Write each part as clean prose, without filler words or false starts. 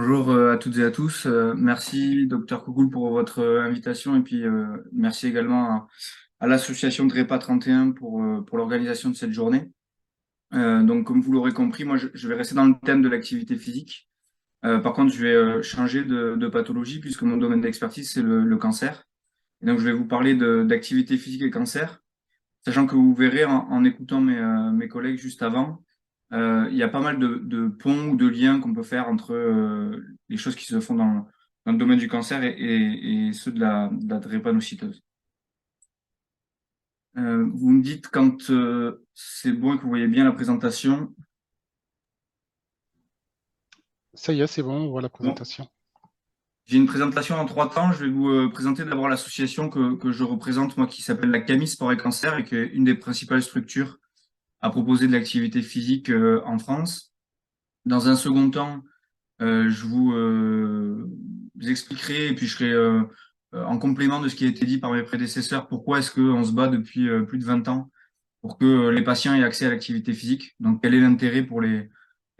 Bonjour à toutes et à tous. Merci, docteur Koukoul, pour votre invitation et puis merci également à l'association Drépa 31 pour l'organisation de cette journée. Donc, comme vous l'aurez compris, moi, je vais rester dans le thème de l'activité physique. Par contre, je vais changer de pathologie puisque mon domaine d'expertise, c'est le cancer. Et donc, je vais vous parler d'activité physique et cancer, sachant que vous verrez en écoutant mes collègues juste avant, il y a pas mal de ponts ou de liens qu'on peut faire entre les choses qui se font dans le domaine du cancer et ceux de la drépanocytose. Vous me dites quand c'est bon et que vous voyez bien la présentation. Ça y est, c'est bon, on voit la Bon, présentation. j'ai une présentation en trois temps. Je vais vous présenter d'abord l'association que je représente, moi, qui s'appelle la CAMI Sport et Cancer et qui est une des principales structures à proposer de l'activité physique en France. Dans un second temps, je vous expliquerai et puis je serai en complément de ce qui a été dit par mes prédécesseurs, pourquoi est-ce qu'on se bat depuis plus de 20 ans pour que les patients aient accès à l'activité physique. Donc, quel est l'intérêt pour les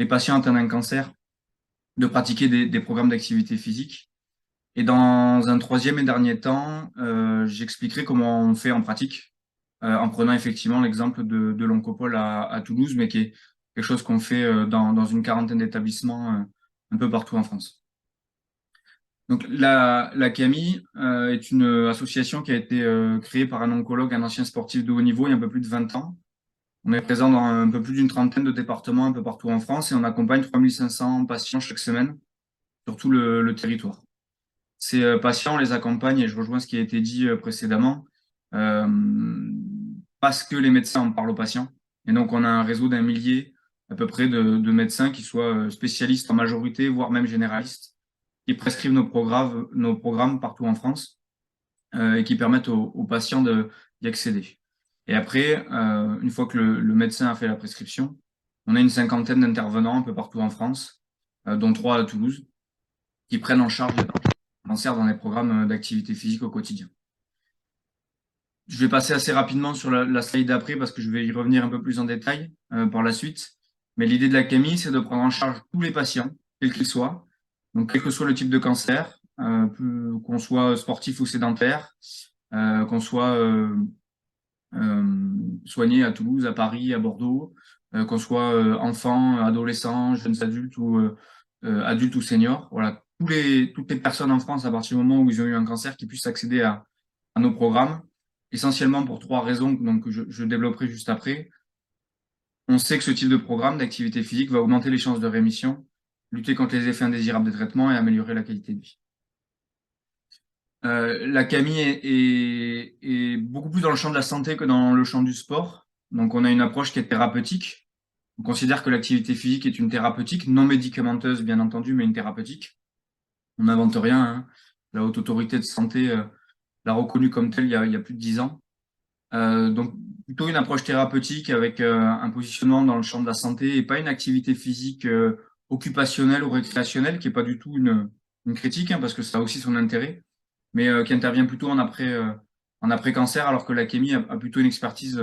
patients atteints d'un cancer de pratiquer des programmes d'activité physique. Et dans un troisième et dernier temps, j'expliquerai comment on fait en pratique, en prenant effectivement l'exemple de l'Oncopole à Toulouse, mais qui est quelque chose qu'on fait dans une quarantaine d'établissements un peu partout en France. Donc la CAMI est une association qui a été créée par un oncologue, un ancien sportif de haut niveau, il y a un peu plus de 20 ans. On est présent dans un peu plus d'une trentaine de départements un peu partout en France et on accompagne 3500 patients chaque semaine sur tout le territoire. Ces patients, on les accompagne, et je rejoins ce qui a été dit précédemment, euh, parce que les médecins en parlent aux patients. Et donc, on a un réseau d'un millier à peu près de médecins qui soient spécialistes en majorité, voire même généralistes, qui prescrivent nos programmes partout en France et qui permettent aux patients d'y accéder. Et après, une fois que le médecin a fait la prescription, on a une cinquantaine d'intervenants un peu partout en France, dont trois à Toulouse, qui prennent en charge le cancer dans les programmes d'activité physique au quotidien. Je vais passer assez rapidement sur la slide d'après parce que je vais y revenir un peu plus en détail par la suite. Mais l'idée de la CAMI, c'est de prendre en charge tous les patients, quels qu'ils soient. Donc, quel que soit le type de cancer, qu'on soit sportif ou sédentaire, qu'on soit soigné à Toulouse, à Paris, à Bordeaux, qu'on soit enfant, adolescent, jeunes adultes ou adultes ou seniors. Voilà, toutes les personnes en France, à partir du moment où ils ont eu un cancer, qui puissent accéder à nos programmes, essentiellement pour trois raisons donc, que je développerai juste après. On sait que ce type de programme d'activité physique va augmenter les chances de rémission, lutter contre les effets indésirables des traitements et améliorer la qualité de vie. La CAMI est beaucoup plus dans le champ de la santé que dans le champ du sport. Donc, on a une approche qui est thérapeutique. On considère que l'activité physique est une thérapeutique, non médicamenteuse, bien entendu, mais une thérapeutique. On n'invente rien, hein. La Haute Autorité de Santé l'a reconnue comme telle il y a plus de 10 ans. Donc, plutôt une approche thérapeutique avec un positionnement dans le champ de la santé et pas une activité physique occupationnelle ou récréationnelle, qui n'est pas du tout une critique, hein, parce que ça a aussi son intérêt, mais qui intervient plutôt en après-cancer, alors que la chémie a plutôt une expertise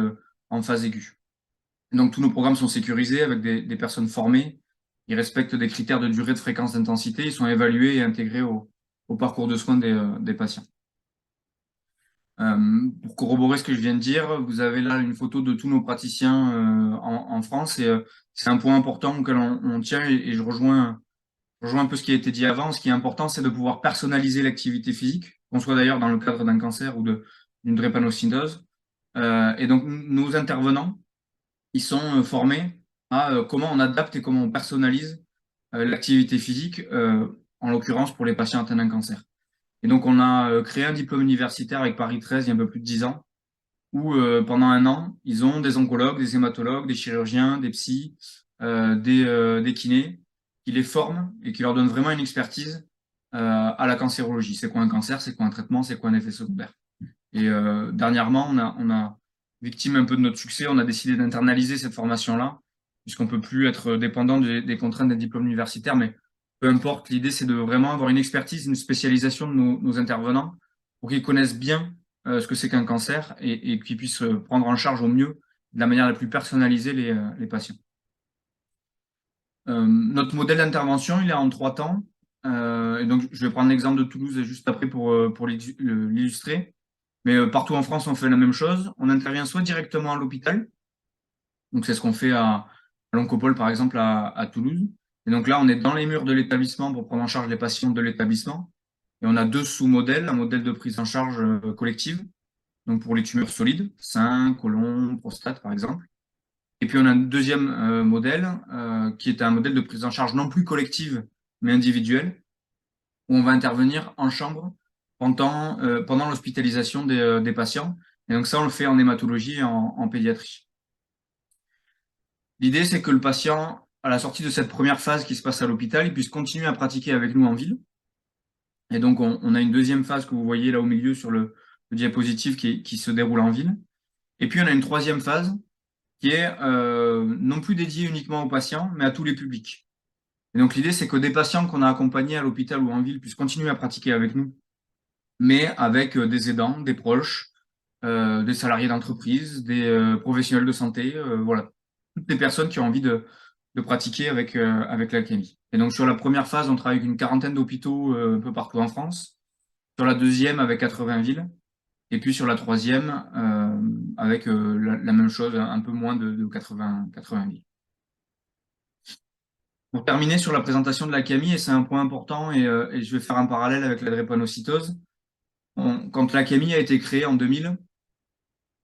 en phase aiguë. Donc, tous nos programmes sont sécurisés avec des personnes formées. Ils respectent des critères de durée, de fréquence, d'intensité. Ils sont évalués et intégrés au parcours de soins des patients. Pour corroborer ce que je viens de dire, vous avez là une photo de tous nos praticiens en France et c'est un point important auquel on tient et je rejoins un peu ce qui a été dit avant. Ce qui est important, c'est de pouvoir personnaliser l'activité physique, qu'on soit d'ailleurs dans le cadre d'un cancer ou d'une drépanocytose. Et donc, nos intervenants, ils sont formés à comment on adapte et comment on personnalise l'activité physique, en l'occurrence pour les patients atteints d'un cancer. Et donc, on a créé un diplôme universitaire avec Paris 13 il y a un peu plus de 10 ans, où pendant un an, ils ont des oncologues, des hématologues, des chirurgiens, des psys, des kinés, qui les forment et qui leur donnent vraiment une expertise à la cancérologie. C'est quoi un cancer, c'est quoi un traitement, c'est quoi un effet secondaire. Et dernièrement, on a victime un peu de notre succès, on a décidé d'internaliser cette formation-là, puisqu'on peut plus être dépendant des contraintes des diplômes universitaires, mais peu importe, l'idée c'est de vraiment avoir une expertise, une spécialisation de nos intervenants pour qu'ils connaissent bien ce que c'est qu'un cancer et qu'ils puissent prendre en charge au mieux, de la manière la plus personnalisée, les patients. Notre modèle d'intervention, il est en trois temps. Et donc, je vais prendre l'exemple de Toulouse juste après pour l'illustrer. Mais partout en France, on fait la même chose. On intervient soit directement à l'hôpital, donc c'est ce qu'on fait à l'Oncopole, par exemple, à Toulouse. Et donc là, on est dans les murs de l'établissement pour prendre en charge les patients de l'établissement. Et on a deux sous-modèles, un modèle de prise en charge collective, donc pour les tumeurs solides, sein, côlon, prostate, par exemple. Et puis on a un deuxième modèle qui est un modèle de prise en charge non plus collective, mais individuelle, où on va intervenir en chambre pendant l'hospitalisation des patients. Et donc ça, on le fait en hématologie et en pédiatrie. L'idée, c'est que le patient, à la sortie de cette première phase qui se passe à l'hôpital, il puisse continuer à pratiquer avec nous en ville. Et donc, on a une deuxième phase que vous voyez là au milieu sur le diapositive qui se déroule en ville. Et puis, on a une troisième phase qui est non plus dédiée uniquement aux patients, mais à tous les publics. Et donc, l'idée, c'est que des patients qu'on a accompagnés à l'hôpital ou en ville puissent continuer à pratiquer avec nous, mais avec des aidants, des proches, des salariés d'entreprise, des professionnels de santé, voilà. Toutes les personnes qui ont envie de pratiquer avec l'alchimie. Et donc, sur la première phase, on travaille avec une quarantaine d'hôpitaux un peu partout en France. Sur la deuxième, avec 80 villes. Et puis sur la troisième, avec la même chose, un peu moins de 80 villes. Pour terminer sur la présentation de la CAMI, et c'est un point important, et je vais faire un parallèle avec la drépanocytose. Quand la CAMI a été créée en 2000,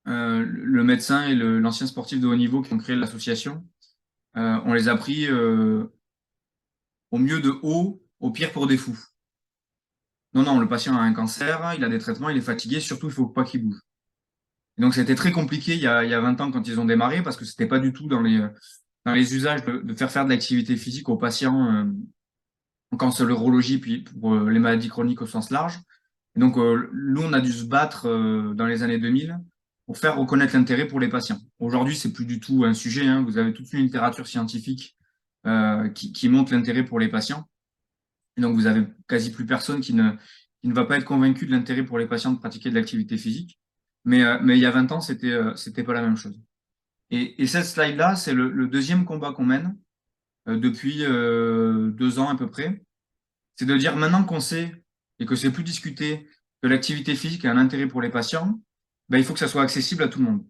le médecin et l'ancien sportif de haut niveau qui ont créé l'association, on les a pris au mieux de haut, au pire pour des fous. Non, non, le patient a un cancer, il a des traitements, il est fatigué, surtout il ne faut pas qu'il bouge. Et donc c'était très compliqué il y a 20 ans quand ils ont démarré, parce que c'était pas du tout dans les usages de faire de l'activité physique aux patients en cancérologie, puis pour les maladies chroniques au sens large. Et donc nous, on a dû se battre dans les années 2000 pour faire reconnaître l'intérêt pour les patients. Aujourd'hui, c'est plus du tout un sujet, hein. Vous avez toute une littérature scientifique qui montre l'intérêt pour les patients. Et donc, vous avez quasi plus personne qui ne va pas être convaincu de l'intérêt pour les patients de pratiquer de l'activité physique. Mais il y a 20 ans, c'était pas la même chose. Et cette slide-là, c'est le deuxième combat qu'on mène depuis 2 ans à peu près. C'est de dire maintenant qu'on sait et que c'est plus discuté que l'activité physique a un intérêt pour les patients, ben, il faut que ça soit accessible à tout le monde.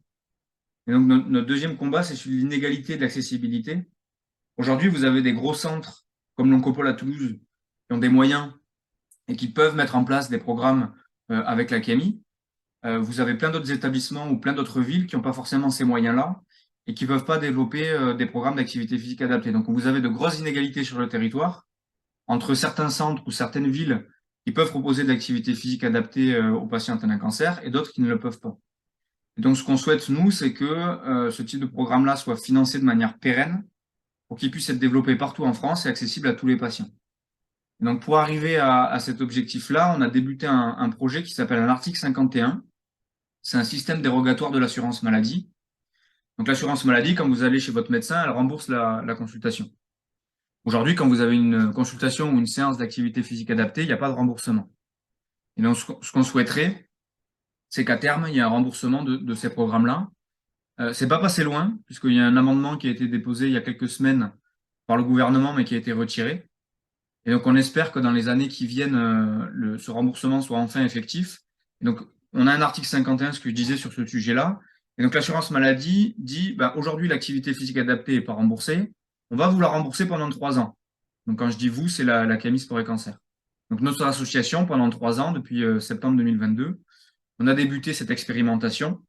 Et donc, notre deuxième combat, c'est sur l'inégalité de l'accessibilité. Aujourd'hui, vous avez des gros centres comme l'Oncopole à Toulouse qui ont des moyens et qui peuvent mettre en place des programmes avec la CAMI. Vous avez plein d'autres établissements ou plein d'autres villes qui n'ont pas forcément ces moyens-là et qui ne peuvent pas développer des programmes d'activité physique adaptés. Donc, vous avez de grosses inégalités sur le territoire entre certains centres ou certaines villes qui peuvent proposer de l'activité physique adaptée aux patients atteints d'un cancer et d'autres qui ne le peuvent pas. Et donc, ce qu'on souhaite, nous, c'est que ce type de programme-là soit financé de manière pérenne pour qu'il puisse être développé partout en France et accessible à tous les patients. Et donc, pour arriver à cet objectif-là, on a débuté un projet qui s'appelle un article 51. C'est un système dérogatoire de l'assurance maladie. Donc, l'assurance maladie, quand vous allez chez votre médecin, elle rembourse la consultation. Aujourd'hui, quand vous avez une consultation ou une séance d'activité physique adaptée, il n'y a pas de remboursement. Et donc, ce qu'on souhaiterait, c'est qu'à terme, il y ait un remboursement de ces programmes-là. C'est pas passé loin, puisqu'il y a un amendement qui a été déposé il y a quelques semaines par le gouvernement, mais qui a été retiré. Et donc, on espère que dans les années qui viennent, ce remboursement soit enfin effectif. Et donc, on a un article 51, ce que je disais sur ce sujet-là. Et donc, l'assurance maladie dit, bah, aujourd'hui, l'activité physique adaptée n'est pas remboursée. On va vous la rembourser pendant 3 ans. Donc, quand je dis vous, c'est la CAMI Sport et Cancer. Donc, notre association, pendant 3 ans, depuis septembre 2022, on a débuté cette expérimentation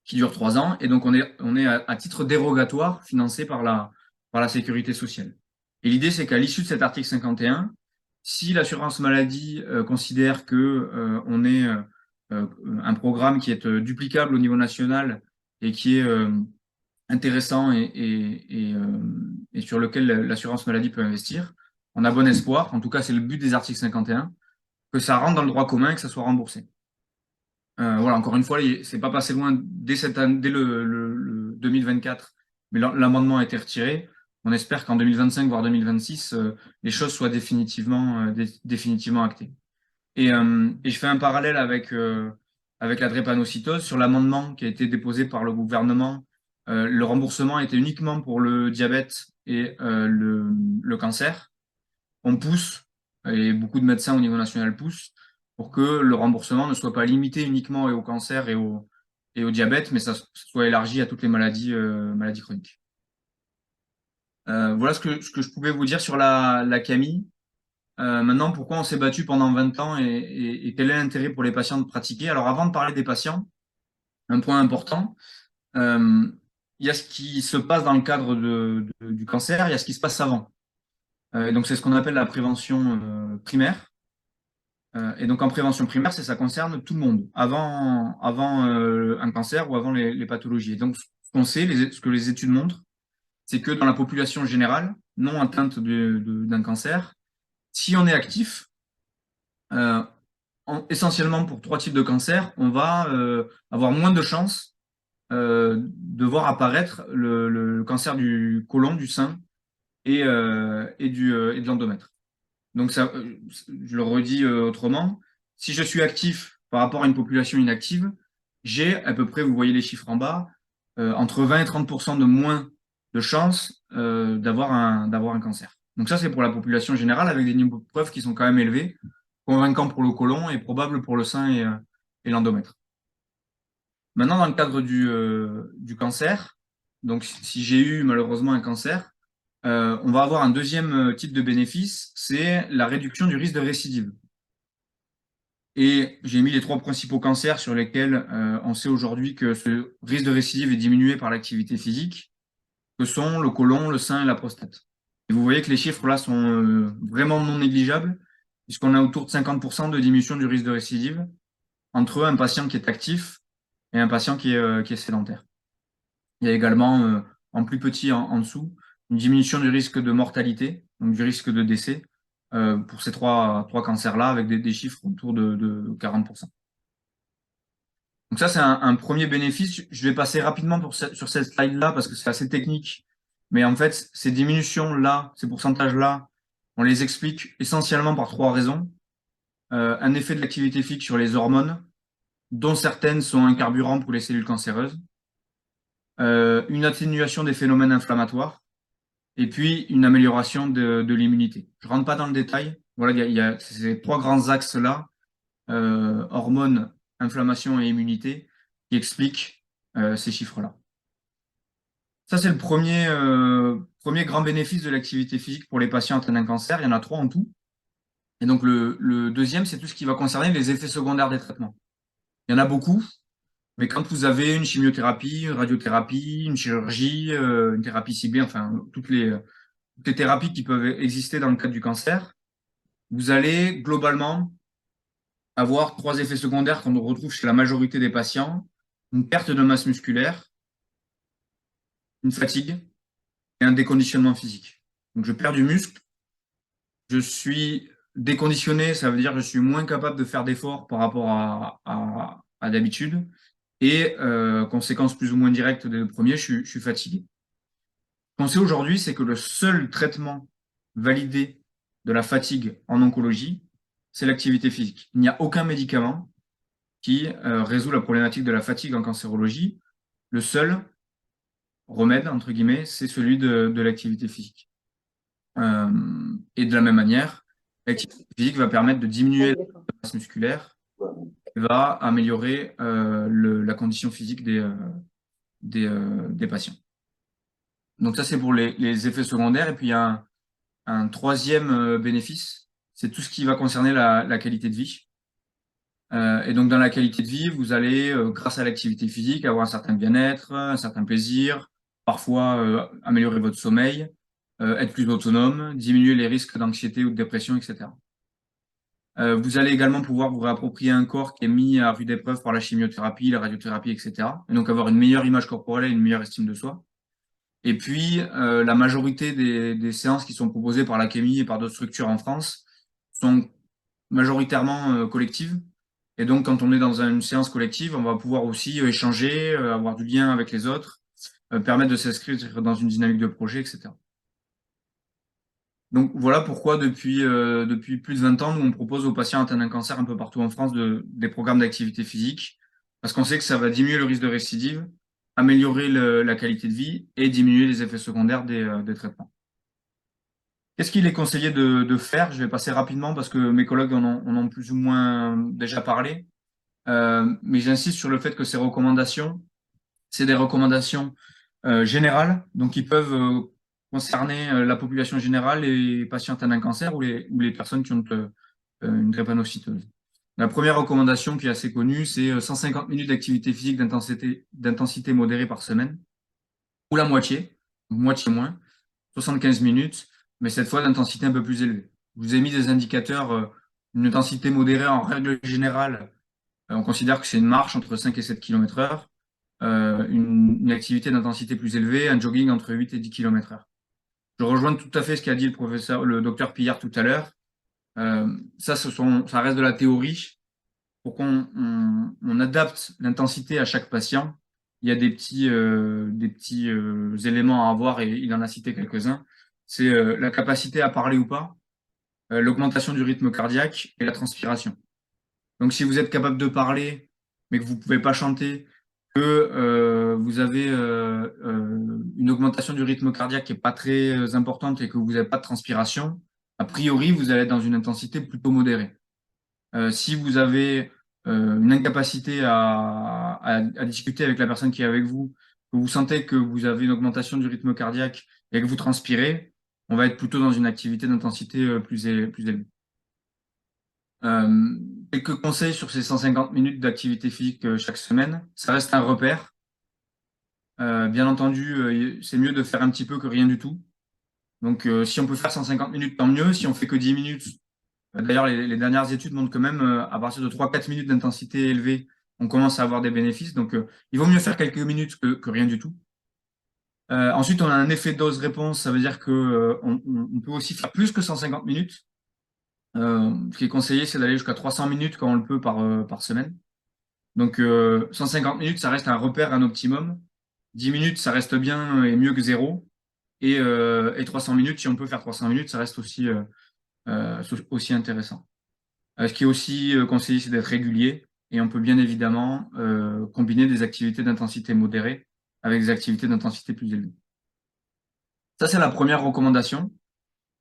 qui dure 3 ans. Et donc, on est à titre dérogatoire financé par la sécurité sociale. Et l'idée, c'est qu'à l'issue de cet article 51, si l'assurance maladie considère que on est un programme qui est duplicable au niveau national et qui est intéressant et sur lequel l'assurance maladie peut investir, on a bon espoir, en tout cas c'est le but des articles 51, que ça rentre dans le droit commun et que ça soit remboursé. Voilà, encore une fois, c'est pas passé loin dès cette année, dès le 2024, mais l'amendement a été retiré. On espère qu'en 2025, voire 2026, les choses soient définitivement actées. Et je fais un parallèle avec la drépanocytose. Sur l'amendement qui a été déposé par le gouvernement, le remboursement était uniquement pour le diabète et le cancer. On pousse et beaucoup de médecins au niveau national poussent pour que le remboursement ne soit pas limité uniquement au cancer et au diabète, mais ça soit élargi à toutes les maladies chroniques. Voilà ce que je pouvais vous dire sur la CAMI. Maintenant, pourquoi on s'est battu pendant 20 ans et quel est l'intérêt pour les patients de pratiquer? Alors, avant de parler des patients, un point important, il y a ce qui se passe dans le cadre du cancer, il y a ce qui se passe avant. Et donc, c'est ce qu'on appelle la prévention primaire. Et donc, en prévention primaire, ça concerne tout le monde, avant un cancer ou avant les pathologies. Et donc, ce qu'on sait, ce que les études montrent, c'est que dans la population générale, non atteinte d'un cancer, si on est actif, euh, essentiellement pour 3 types de cancers, on va avoir moins de chances de voir apparaître le cancer du côlon, du sein et de l'endomètre. Donc, ça, je le redis autrement, si je suis actif par rapport à une population inactive, j'ai à peu près, vous voyez les chiffres en bas, entre 20 et 30% de moins de chances d'avoir un cancer. Donc ça, c'est pour la population générale, avec des niveaux de preuves qui sont quand même élevés, convaincants pour le côlon et probables pour le sein et l'endomètre. Maintenant, dans le cadre du cancer, donc si j'ai eu malheureusement un cancer, on va avoir un deuxième type de bénéfice, c'est la réduction du risque de récidive. Et j'ai mis les 3 principaux cancers sur lesquels on sait aujourd'hui que ce risque de récidive est diminué par l'activité physique, que sont le côlon, le sein et la prostate. Et vous voyez que les chiffres là sont vraiment non négligeables, puisqu'on a autour de 50% de diminution du risque de récidive entre un patient qui est actif et un patient qui est sédentaire. Il y a également, en plus petit en dessous, une diminution du risque de mortalité, donc du risque de décès, pour ces trois cancers-là, avec des chiffres autour de 40%. Donc ça, c'est un premier bénéfice. Je vais passer rapidement sur cette slide-là parce que c'est assez technique. Mais en fait, ces diminutions-là, ces pourcentages-là, on les explique essentiellement par 3 raisons. Un effet de l'activité physique sur les hormones, dont certaines sont un carburant pour les cellules cancéreuses. Une atténuation des phénomènes inflammatoires. Et puis, une amélioration de l'immunité. Je ne rentre pas dans le détail. Voilà, il y a ces 3 grands axes-là, hormones, inflammation et immunité, qui expliquent ces chiffres-là. Ça, c'est le premier grand bénéfice de l'activité physique pour les patients atteints d'un cancer. Il y en a 3 en tout. Et donc, le deuxième, c'est tout ce qui va concerner les effets secondaires des traitements. Il y en a beaucoup, mais quand vous avez une chimiothérapie, une radiothérapie, une chirurgie, une thérapie ciblée, enfin, toutes les thérapies qui peuvent exister dans le cadre du cancer, vous allez globalement avoir 3 effets secondaires qu'on retrouve chez la majorité des patients: une perte de masse musculaire, une fatigue et un déconditionnement physique. Donc, je perds du muscle, je suis déconditionné, ça veut dire que je suis moins capable de faire d'efforts par rapport à d'habitude. Et conséquence plus ou moins directe des 2 premiers, je suis fatigué. Ce qu'on sait aujourd'hui, c'est que le seul traitement validé de la fatigue en oncologie, c'est l'activité physique. Il n'y a aucun médicament qui résout la problématique de la fatigue en cancérologie. Le seul remède, entre guillemets, c'est celui de l'activité physique. Et de la même manière, l'activité physique va permettre de diminuer la masse musculaire et va améliorer la condition physique des patients. Donc ça, c'est pour les effets secondaires. Et puis, il y a un troisième bénéfice, c'est tout ce qui va concerner la qualité de vie. Et donc, dans la qualité de vie, vous allez, grâce à l'activité physique, avoir un certain bien-être, un certain plaisir, parfois améliorer votre sommeil, être plus autonome, diminuer les risques d'anxiété ou de dépression, etc. Vous allez également pouvoir vous réapproprier un corps qui est mis à rude épreuve par la chimiothérapie, la radiothérapie, etc. Et donc avoir une meilleure image corporelle et une meilleure estime de soi. Et puis, la majorité des séances qui sont proposées par l'Académie et par d'autres structures en France sont majoritairement collectives. Et donc, quand on est dans une séance collective, on va pouvoir aussi échanger, avoir du lien avec les autres, permettre de s'inscrire dans une dynamique de projet, etc. Donc, voilà pourquoi depuis plus de 20 ans, nous, on propose aux patients atteints d'un cancer un peu partout en France des programmes d'activité physique, parce qu'on sait que ça va diminuer le risque de récidive, améliorer la qualité de vie et diminuer les effets secondaires des traitements. Qu'est-ce qu'il est conseillé de faire? Je vais passer rapidement parce que mes collègues en ont plus ou moins déjà parlé. Mais j'insiste sur le fait que ces recommandations, c'est des recommandations générales, donc qui peuvent concerner la population générale, les patients atteints d'un cancer ou les personnes qui ont une drépanocytose. La première recommandation qui est assez connue, c'est 150 minutes d'activité physique d'intensité modérée par semaine, ou la moitié, donc moitié moins, 75 minutes, mais cette fois d'intensité un peu plus élevée. Je vous ai mis des indicateurs, une intensité modérée en règle générale, on considère que c'est une marche entre 5 et 7 km/h, une activité d'intensité plus élevée, un jogging entre 8 et 10 km/h. Je rejoins tout à fait ce qu'a dit le docteur Pillard tout à l'heure. Ça reste de la théorie. Pour qu'on adapte l'intensité à chaque patient, il y a des petits éléments à avoir et il en a cité quelques-uns. C'est la capacité à parler ou pas, l'augmentation du rythme cardiaque et la transpiration. Donc, si vous êtes capable de parler, mais que vous ne pouvez pas chanter, que vous avez une augmentation du rythme cardiaque qui n'est pas très importante et que vous n'avez pas de transpiration, a priori, vous allez être dans une intensité plutôt modérée. Si vous avez une incapacité à discuter avec la personne qui est avec vous, que vous sentez que vous avez une augmentation du rythme cardiaque et que vous transpirez, on va être plutôt dans une activité d'intensité plus élevée. Quelques conseils sur ces 150 minutes d'activité physique chaque semaine. Ça reste un repère. Bien entendu, c'est mieux de faire un petit peu que rien du tout. Donc, si on peut faire 150 minutes, tant mieux. Si on fait que 10 minutes, d'ailleurs, les dernières études montrent que même à partir de 3-4 minutes d'intensité élevée, on commence à avoir des bénéfices. Donc, il vaut mieux faire quelques minutes que rien du tout. Ensuite, on a un effet dose-réponse. Ça veut dire que on peut aussi faire plus que 150 minutes. Ce qui est conseillé, c'est d'aller jusqu'à 300 minutes quand on le peut par semaine. Donc, 150 minutes, ça reste un repère, un optimum. 10 minutes, ça reste bien et mieux que zéro. Et 300 minutes, si on peut faire 300 minutes, ça reste aussi intéressant. Ce qui est aussi conseillé, c'est d'être régulier. Et on peut bien évidemment combiner des activités d'intensité modérée avec des activités d'intensité plus élevée. Ça, c'est la première recommandation.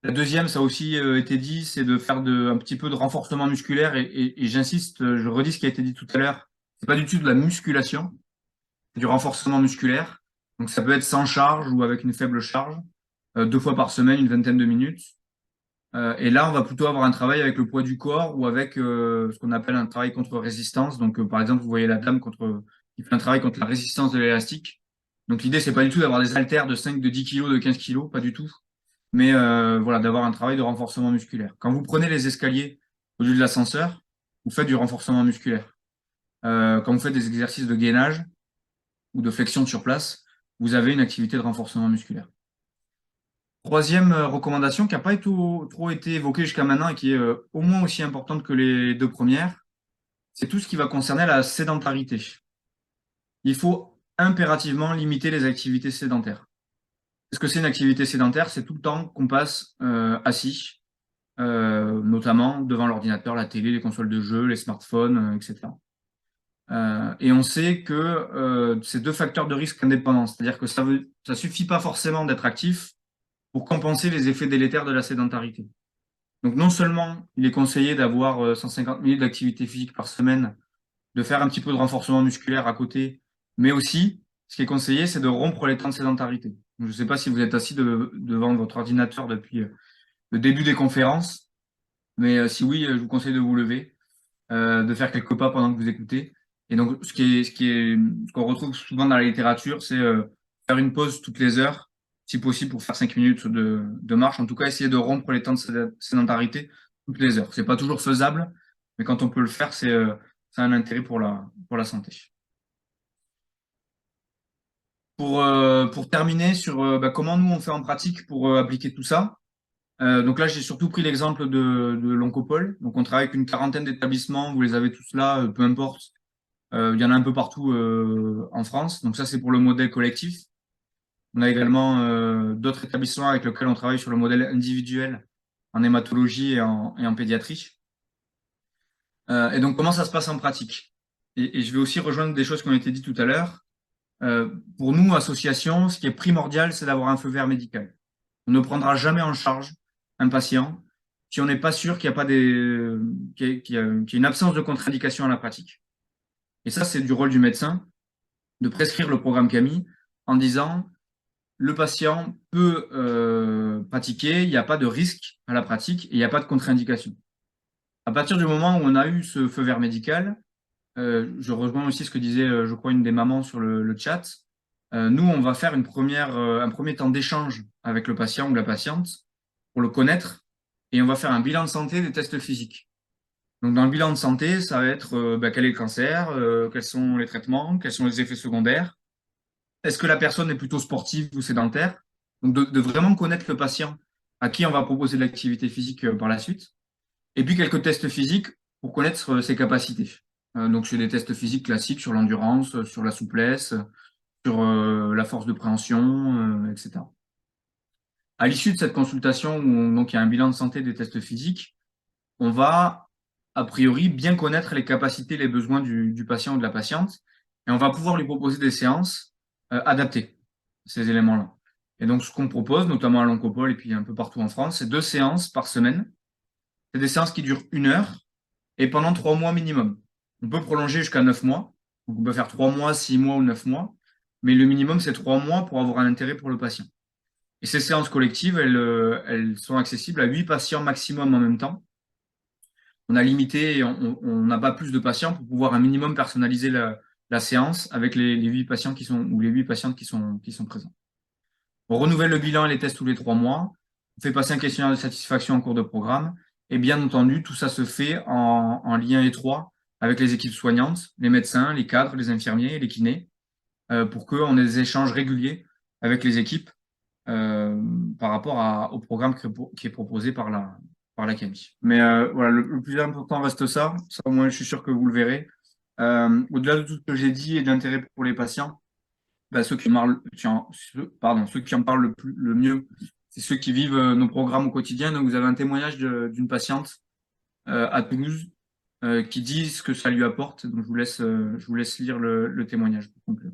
La deuxième, ça a aussi été dit, c'est de faire un petit peu de renforcement musculaire. Et j'insiste, je redis ce qui a été dit tout à l'heure. C'est pas du tout de la musculation, c'est du renforcement musculaire. Donc ça peut être sans charge ou avec une faible charge, 2 fois par semaine, une vingtaine de minutes. Et là, on va plutôt avoir un travail avec le poids du corps ou avec ce qu'on appelle un travail contre résistance. Donc, par exemple, vous voyez la dame qui fait un travail contre la résistance de l'élastique. Donc, l'idée, c'est pas du tout d'avoir des haltères de 5, de 10 kg, de 15 kg, pas du tout. Mais voilà, d'avoir un travail de renforcement musculaire. Quand vous prenez les escaliers au lieu de l'ascenseur, vous faites du renforcement musculaire. Quand vous faites des exercices de gainage ou de flexion sur place, vous avez une activité de renforcement musculaire. Troisième recommandation qui n'a pas trop été évoquée jusqu'à maintenant et qui est au moins aussi importante que les deux premières, c'est tout ce qui va concerner la sédentarité. Il faut impérativement limiter les activités sédentaires. Qu'est-ce que c'est une activité sédentaire? C'est tout le temps qu'on passe assis, notamment devant l'ordinateur, la télé, les consoles de jeux, les smartphones, etc. Et on sait que c'est deux facteurs de risque indépendants, c'est-à-dire que ça suffit pas forcément d'être actif pour compenser les effets délétères de la sédentarité. Donc non seulement il est conseillé d'avoir 150 minutes d'activité physique par semaine, de faire un petit peu de renforcement musculaire à côté, mais aussi, ce qui est conseillé, c'est de rompre les temps de sédentarité. Je ne sais pas si vous êtes assis devant votre ordinateur depuis le début des conférences, mais si oui, je vous conseille de vous lever, de faire quelques pas pendant que vous écoutez. Et donc, ce qu'on retrouve souvent dans la littérature, c'est faire une pause toutes les heures, si possible pour faire 5 minutes de marche. En tout cas, essayer de rompre les temps de sédentarité toutes les heures. C'est pas toujours faisable, mais quand on peut le faire, ça a un intérêt pour la santé. Pour terminer sur comment nous on fait en pratique pour appliquer tout ça. Donc là, j'ai surtout pris l'exemple de l'Oncopole. Donc on travaille avec une quarantaine d'établissements, vous les avez tous là, peu importe. Il y en a un peu partout en France. Donc ça, c'est pour le modèle collectif. On a également d'autres établissements avec lesquels on travaille sur le modèle individuel en hématologie et en pédiatrie. Et donc, comment ça se passe en pratique? Et je vais aussi rejoindre des choses qui ont été dites tout à l'heure. Pour nous, association, ce qui est primordial, c'est d'avoir un feu vert médical. On ne prendra jamais en charge un patient si on n'est pas sûr qu'il n'y a pas qu'il y a une absence de contre-indication à la pratique. Et ça, c'est du rôle du médecin de prescrire le programme Camille en disant le patient peut pratiquer, il n'y a pas de risque à la pratique et il n'y a pas de contre-indication. À partir du moment où on a eu ce feu vert médical, je rejoins aussi ce que disait, je crois, une des mamans sur le chat. Nous, on va faire un premier temps d'échange avec le patient ou la patiente pour le connaître et on va faire un bilan de santé des tests physiques. Donc, dans le bilan de santé, ça va être quel est le cancer, quels sont les traitements, quels sont les effets secondaires, est-ce que la personne est plutôt sportive ou sédentaire? Donc, de vraiment connaître le patient à qui on va proposer de l'activité physique par la suite. Et puis, quelques tests physiques pour connaître ses capacités. Donc, c'est des tests physiques classiques sur l'endurance, sur la souplesse, sur la force de préhension, etc. À l'issue de cette consultation, où donc, il y a un bilan de santé des tests physiques, on va, a priori, bien connaître les capacités, les besoins du patient ou de la patiente, et on va pouvoir lui proposer des séances adaptées à ces éléments-là. Et donc, ce qu'on propose, notamment à l'Oncopole et puis un peu partout en France, c'est 2 séances par semaine. C'est des séances qui durent 1 heure et pendant 3 mois minimum. On peut prolonger jusqu'à 9 mois. Donc, on peut faire 3 mois, 6 mois ou 9 mois. Mais le minimum, c'est 3 mois pour avoir un intérêt pour le patient. Et ces séances collectives, elles sont accessibles à 8 patients maximum en même temps. On a limité, on n'a pas plus de patients pour pouvoir un minimum personnaliser la séance avec les 8 patients qui sont, ou les 8 patientes qui sont présents. On renouvelle le bilan et les tests tous les 3 mois. On fait passer un questionnaire de satisfaction en cours de programme. Et bien entendu, tout ça se fait en lien étroit avec les équipes soignantes, les médecins, les cadres, les infirmiers, les kinés, pour qu'on ait des échanges réguliers avec les équipes par rapport au programme qui est proposé par la CAMI. Mais voilà, le plus important reste ça. Ça, au moins, je suis sûr que vous le verrez. Au-delà de tout ce que j'ai dit et d'intérêt pour les patients, bah, ceux qui en parlent le mieux, c'est ceux qui vivent nos programmes au quotidien. Donc, vous avez un témoignage d'une patiente à Toulouse qui dit ce que ça lui apporte. Donc, je vous laisse lire le témoignage pour conclure.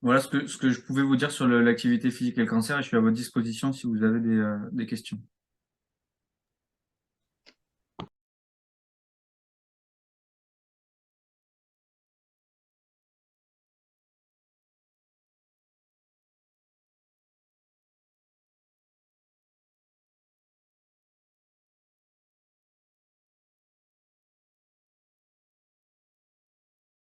Voilà ce que je pouvais vous dire sur l'activité physique et le cancer, et je suis à votre disposition si vous avez des questions.